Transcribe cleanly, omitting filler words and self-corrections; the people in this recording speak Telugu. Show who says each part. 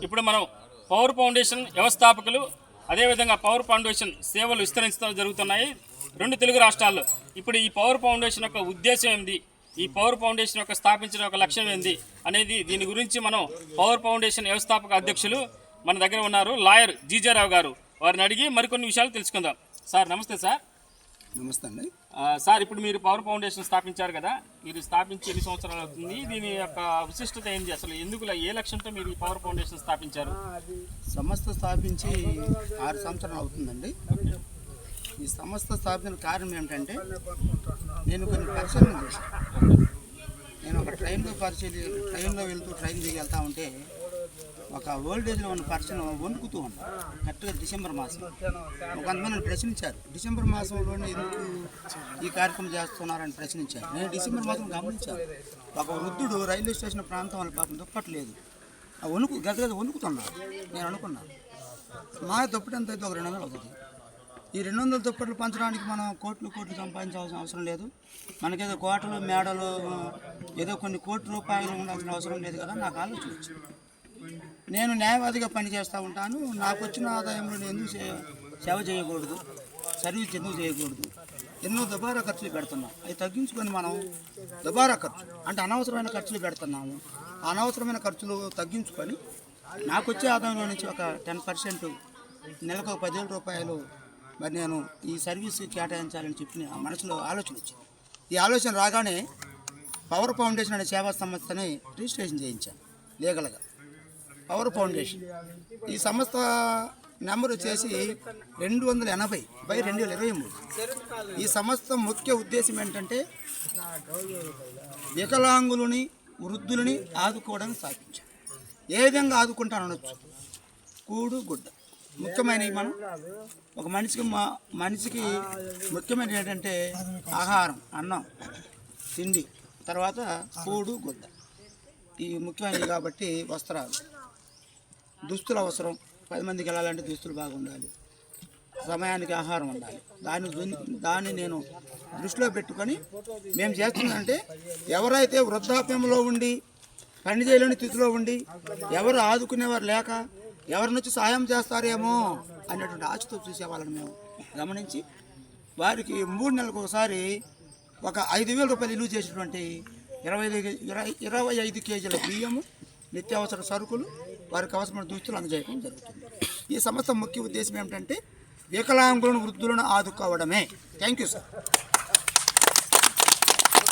Speaker 1: ఇప్పుడు మనం పవర్ ఫౌండేషన్ వ్యవస్థాపకులు అదేవిధంగా పవర్ ఫౌండేషన్ సేవలు విస్తరించడం జరుగుతున్నాయి 2 తెలుగు రాష్ట్రాల్లో. ఇప్పుడు ఈ పవర్ ఫౌండేషన్ యొక్క ఉద్దేశం ఏంది, ఈ పవర్ ఫౌండేషన్ యొక్క స్థాపించిన ఒక లక్ష్యం ఏంది అనేది దీని గురించి మనం పవర్ ఫౌండేషన్ వ్యవస్థాపక అధ్యక్షులు మన దగ్గర ఉన్నారు లాయర్ జీజారావు గారు, వారిని అడిగి మరికొన్ని విషయాలు తెలుసుకుందాం. సార్ నమస్తే. సార్
Speaker 2: నమస్తే అండి.
Speaker 1: సార్ ఇప్పుడు మీరు పవర్ ఫౌండేషన్ స్థాపించారు కదా, మీరు స్థాపించి ఎన్ని సంవత్సరాలు అవుతుంది, దీని యొక్క విశిష్టత ఏంటి, అసలు ఎందుకు ఏ లక్ష్యంతో మీరు ఈ పవర్ ఫౌండేషన్ స్థాపించారు?
Speaker 2: సంస్థ స్థాపించి 6 సంవత్సరాలు అవుతుందండి. ఈ సంస్థ స్థాపించిన కారణం ఏమిటంటే నేను కొన్ని పరిశీలన చేశాను. నేను ఒక ట్రైన్లో వెళ్తూ ట్రైన్ దిగి వెళ్తూ ఉంటే ఒక ఓల్డేజ్లో ఉన్న పర్సన్ వణుకుతూ ఉన్నాను. కరెక్ట్గా డిసెంబర్ మాసం. కొంతమంది ప్రశ్నించారు, డిసెంబర్ మాసంలోనే ఎందుకు ఈ కార్యక్రమం చేస్తున్నారని ప్రశ్నించారు. నేను డిసెంబర్ మాసం గమనించాను. ఒక వృద్ధుడు రైల్వే స్టేషన్ ప్రాంతం వాళ్ళ పాపం దుప్పట్లేదు, ఆ గదగద వణుకుతున్నాడు. నేను అనుకున్నాను మా దుప్పటి ఎంత అయితే ఒక 200 అవుతుంది. ఈ 200 దుప్పట్లు పంచడానికి మనం కోట్లు సంపాదించాల్సిన అవసరం లేదు. మనకేదో కోటలు మేడలు ఏదో కొన్ని కోట్ల రూపాయలు ఉండాల్సిన అవసరం లేదు కదా. నాకు ఆలోచన వచ్చింది. నేను న్యాయవాదిగా పనిచేస్తూ ఉంటాను. నాకు వచ్చిన ఆదాయంలో నేను ఎందుకు సేవ చేయకూడదు, సర్వీస్ ఎందుకు చేయకూడదు? ఎన్నో దుబారా ఖర్చులు పెడుతున్నాం, అవి తగ్గించుకొని మనం దుబారా ఖర్చు అంటే అనవసరమైన ఖర్చులు పెడుతున్నాము. అనవసరమైన ఖర్చులు తగ్గించుకొని నాకు వచ్చే ఆదాయంలో నుంచి ఒక 10% నెలకు 10,000 రూపాయలు మరి నేను ఈ సర్వీస్ కేటాయించాలని చెప్పి ఆ మనసులో ఆలోచన వచ్చింది. ఈ ఆలోచన రాగానే పవర్ ఫౌండేషన్ అనే సేవా సంస్థని రిజిస్ట్రేషన్ చేయించాను లీగల్గా. పవర్ ఫౌండేషన్ ఈ సంస్థ నెంబర్ వచ్చేసి 280/2023. ఈ సంస్థ ముఖ్య ఉద్దేశం ఏంటంటే వికలాంగులని వృద్ధులని ఆదుకోవడానికి స్థాపించాను. ఏ విధంగా ఆదుకుంటానొచ్చు, కూడు గుడ్డ ముఖ్యమైనవి. మనం ఒక మనిషికి ముఖ్యమైనది ఏంటంటే ఆహారం, అన్నం, తిండి, తర్వాత కూడు గుడ్డ, ఈ ముఖ్యమైనవి. కాబట్టి వస్త్రాలు, దుస్తులు అవసరం. 10 మందికి వెళ్ళాలంటే దుస్తులు బాగుండాలి, సమయానికి ఆహారం ఉండాలి. దాన్ని నేను దృష్టిలో పెట్టుకొని మేము చేస్తుందంటే ఎవరైతే వృద్ధాప్యంలో ఉండి పని చేయలేని స్థితిలో ఉండి ఎవరు ఆదుకునేవారు లేక ఎవరి నుంచి సాయం చేస్తారేమో అనేటువంటి ఆశతో చూసేవాళ్ళని మేము గమనించి వారికి 3 నెలలకు ఒకసారి ఒక 5,000 రూపాయలు విలువ చేసేటువంటి 25 కేజీల బియ్యము, నిత్యావసర సరుకులు, వారికి అవసరమైన దుస్తులు అందజేయడం జరుగుతుంది. ఈ సంస్థ ముఖ్య ఉద్దేశం ఏమిటంటే వికలాంగులను వృద్ధులను ఆదుకోవడమే. Thank you sir.